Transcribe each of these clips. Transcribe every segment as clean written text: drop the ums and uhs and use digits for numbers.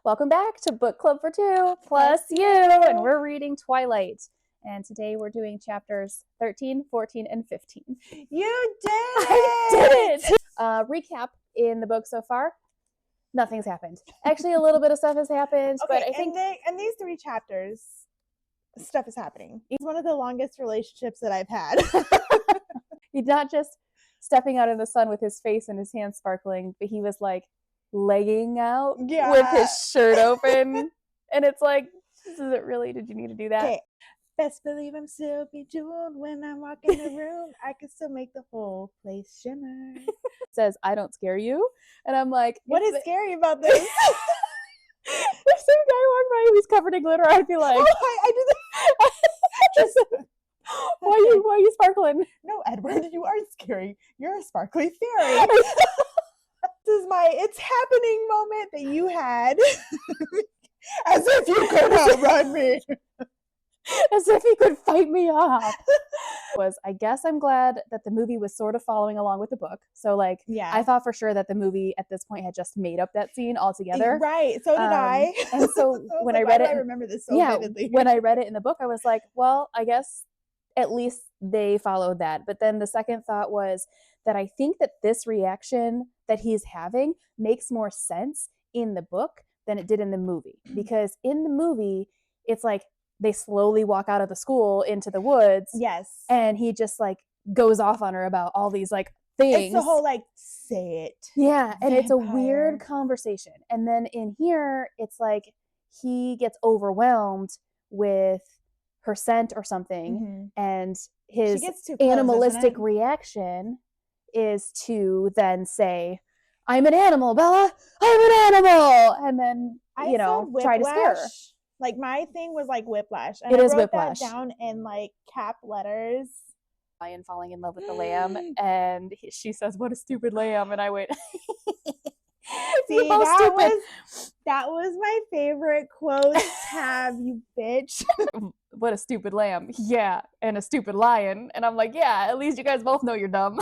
Welcome back to Book Club for Two plus you, and we're reading Twilight. And today we're doing chapters 13, 14, and 15. You did it! I did it! Recap in the book so far, nothing's happened. Actually, a little bit of stuff has happened, Okay, but I think... in these 3 chapters, stuff is happening. It's one of the longest relationships that I've had. He's not just stepping out in the sun with his face and his hands sparkling, but he was like legging out with his shirt open. And it's like, is it really? Did you need to do that? Okay. Best believe I'm still bejeweled when I walk in the room. I can still make the whole place shimmer. Says, I don't scare you. And I'm like, what is scary about this? If some guy walked by who's covered in glitter, I'd be like, oh, I do that. Why are you sparkling? No, Edward, you aren't scary. You're a sparkly fairy. This is my it's happening moment that you had. As if you could outrun me. As if he could fight me off. I guess I'm glad that the movie was sort of following along with the book. So like, yeah, I thought for sure that the movie at this point had just made up that scene altogether. Right. So did I. And so when I read it, I remember this so vividly. When I read it in the book, I was like, well, I guess at least they followed that. But then the second thought was that I think that this reaction that he's having makes more sense in the book than it did in the movie. Because in the movie, it's like they slowly walk out of the school into the woods. Yes. And he just like goes off on her about all these like things. It's the whole like, say it. Yeah. And it's a weird conversation. And then in here, it's like he gets overwhelmed with her scent or something. Mm-hmm. And his animalistic reaction is to then say, I'm an animal, Bella. I'm an animal. And then, try to scare her. Like my thing was like whiplash. And it is I wrote whiplash. That down in like cap letters. Lion falling in love with the lamb. And she says, what a stupid lamb. And I went, see, that was my favorite quote tab, you bitch. What a stupid lamb. Yeah. And a stupid lion. And I'm like, yeah, at least you guys both know you're dumb.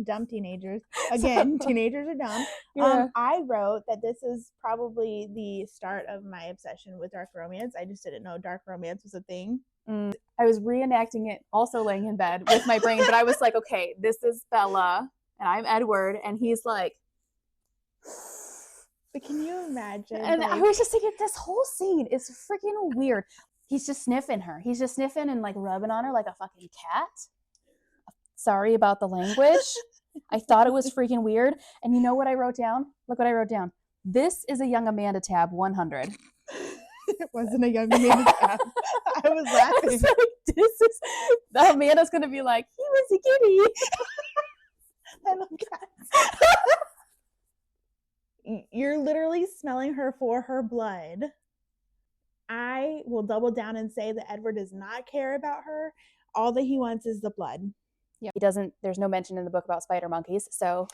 Dumb teenagers. Again, teenagers are dumb. Yeah. I wrote that this is probably the start of my obsession with dark romance. I just didn't know dark romance was a thing. I was reenacting it also laying in bed with my brain, but I was like, okay, this is Bella and I'm Edward, and he's like, but can you imagine? And I was just thinking, this whole scene is freaking weird. He's just sniffing her. He's just sniffing and like rubbing on her like a fucking cat. Sorry about the language. I thought it was freaking weird. And you know what I wrote down? Look what I wrote down. This is a Young Amanda tab 100. It wasn't a Young Amanda tab. I was laughing. I was like, Amanda's going to be like, he was a kitty. I love cats. You're literally smelling her for her blood. I will double down and say that Edward does not care about her. All that he wants is the blood. Yeah, he doesn't. There's no mention in the book about spider monkeys. So,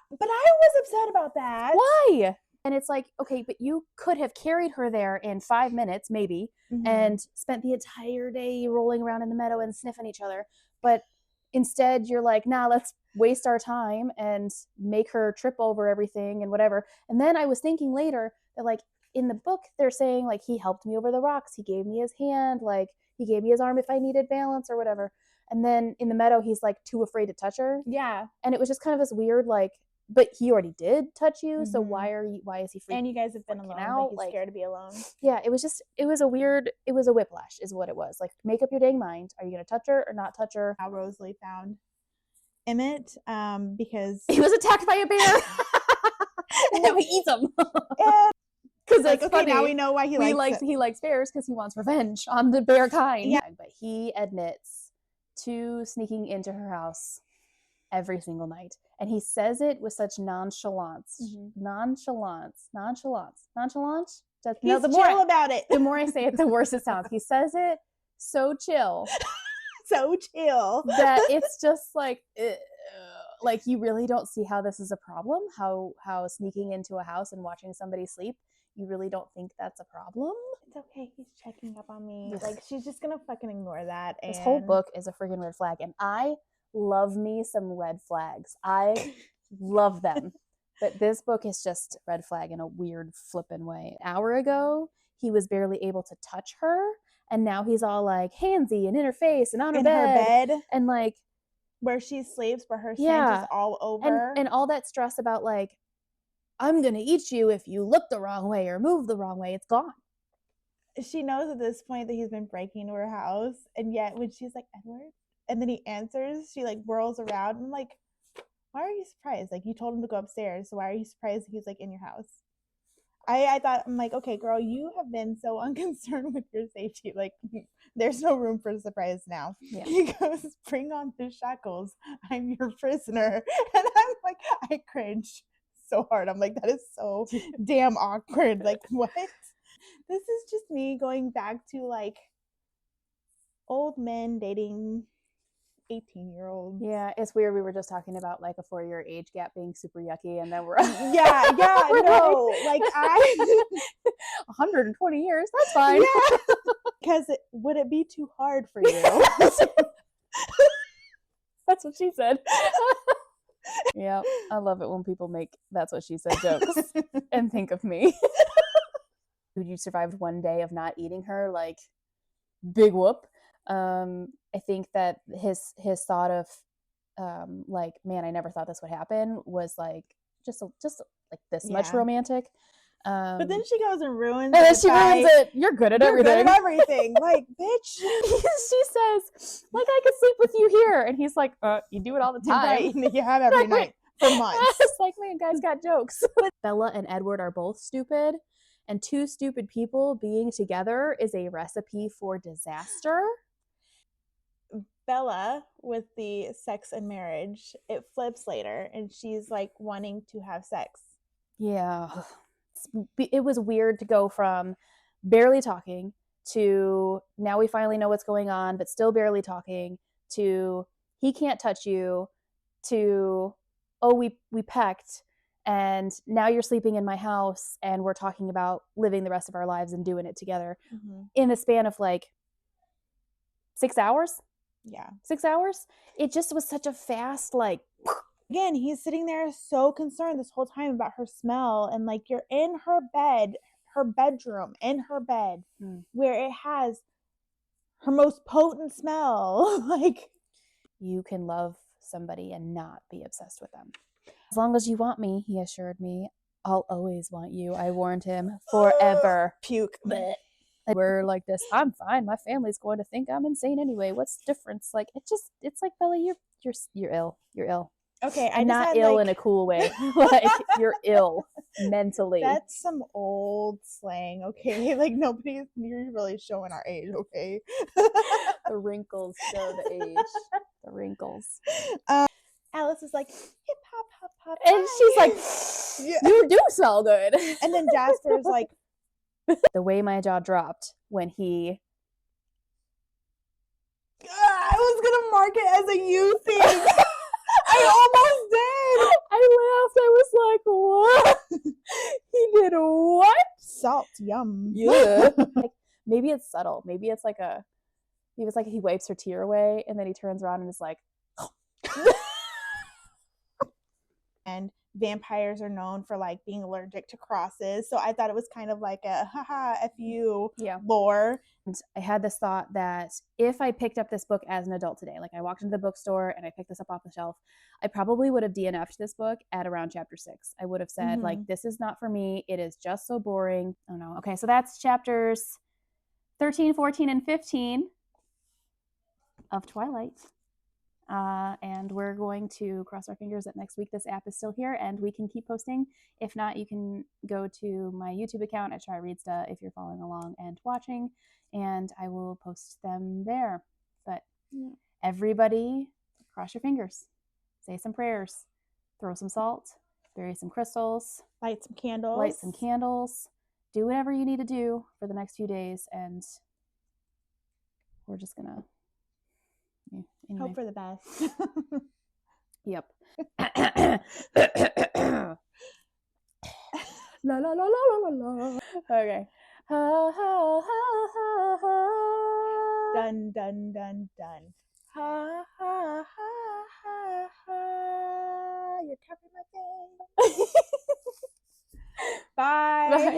but I was upset about that. Why? And it's like, okay, but you could have carried her there in 5 minutes, maybe, and spent the entire day rolling around in the meadow and sniffing each other. But instead, you're like, nah, let's waste our time and make her trip over everything and whatever. And then I was thinking later that, like, in the book, they're saying, like, he helped me over the rocks. He gave me his hand. Like, he gave me his arm if I needed balance or whatever. And then in the meadow, he's like too afraid to touch her. Yeah. And it was just kind of this weird, like, but he already did touch you. So why is he freaking out? And you guys have been alone, but he's scared to be alone. Yeah, it was a whiplash is what it was. Like, make up your dang mind. Are you going to touch her or not touch her? How Rosalie found Emmett, because he was attacked by a bear. And now he eats him. Because like, okay, funny. Now we know why he likes bears, because he wants revenge on the bear kind. Yeah. But he admits to sneaking into her house every single night. And he says it with such nonchalance. Nonchalance. He's chill about it. The more I say it, the worse it sounds. He says it so chill. So chill. That it's just like, like you really don't see how this is a problem. How sneaking into a house and watching somebody sleep, you really don't think that's a problem. It's okay. He's checking up on me. Like, she's just going to fucking ignore that. This whole book is a friggin' red flag. And I love me some red flags. I love them. But this book is just red flag in a weird flippin' way. An hour ago, he was barely able to touch her, and now he's all like handsy and in her face and on her In bed. her bed, and like where she sleeps, where her scent is all over. And all that stress about like, I'm gonna eat you if you look the wrong way or move the wrong way, it's gone. She knows at this point that he's been breaking into her house, and yet when she's like, Edward, and then he answers, she like whirls around, and I'm like, why are you surprised? Like, you told him to go upstairs, so why are you surprised that he's like in your house? I thought, I'm like, okay, girl, you have been so unconcerned with your safety. Like, there's no room for surprise now. Yeah. He goes, bring on the shackles. I'm your prisoner. And I'm like, I cringe so hard. I'm like, that is so damn awkward. Like, what? This is just me going back to like old men dating 18-year-olds. Yeah, it's weird. We were just talking about like a 4-year age gap being super yucky, and then we're yeah, no, like I 120 years, that's fine. Yeah, because would it be too hard for you? That's what she said. Yeah, I love it when people make "that's what she said" jokes and think of me. You survived one day of not eating her, like big whoop. I think that his thought of like, man, I never thought this would happen was like just like this much romantic. But then she goes and ruins and then it. She ruins it. You're good at everything. Good at everything. Like, bitch. She says, like, I could sleep with you here. And he's like, you do it all the time. Right. You have every night for months. It's like, man, guys got jokes. Bella and Edward are both stupid. And two stupid people being together is a recipe for disaster. Bella, with the sex and marriage, it flips later, and she's like wanting to have sex. Yeah. It was weird to go from barely talking to now we finally know what's going on, but still barely talking, to he can't touch you, to, oh, we pecked, and now you're sleeping in my house, and we're talking about living the rest of our lives and doing it together in the span of like 6 hours. Yeah. 6 hours. It just was such a fast, like, again, he's sitting there so concerned this whole time about her smell, and like, you're in her bed, her bedroom, in her bed, where it has her most potent smell. Like, you can love somebody and not be obsessed with them. As long as you want me, he assured me, I'll always want you. I warned him forever. Puke. Blech. We're like this. I'm fine. My family's going to think I'm insane anyway. What's the difference? Like, it's like, Bella, you're ill. You're ill. Okay, I'm not ill in a cool way. Like, you're ill mentally. That's some old slang, okay? Like, you're really showing our age, okay? The wrinkles show the age. The wrinkles. Alice is like, hip hop, hop, hop. And she's like, you do smell good. And then Jasper's like, the way my jaw dropped when he... I was going to mark it as a you thing. I almost did. I laughed. I was like, what? He did what? Salt, yum. Yeah. Like, maybe it's subtle. Maybe it's like he wipes her tear away and then he turns around and is like, and vampires are known for like being allergic to crosses. So I thought it was kind of like a haha F you lore. And I had this thought that if I picked up this book as an adult today, like I walked into the bookstore and I picked this up off the shelf, I probably would have DNF'd this book at around chapter 6. I would have said, like, this is not for me. It is just so boring. Oh no. Okay, so that's chapters 13, 14, and 15 of Twilight. And we're going to cross our fingers that next week this app is still here and we can keep posting. If not, you can go to my YouTube account at Try Readsta if you're following along and watching, and I will post them there. But everybody, cross your fingers, say some prayers, throw some salt, bury some crystals, light some candles, do whatever you need to do for the next few days, and we're just gonna anyway. Hope for the best. Yep. La la la la la la. Okay. Ha ha ha ha ha. Dun dun dun dun. Ha ha ha ha ha. You're covering my face. Bye. Bye.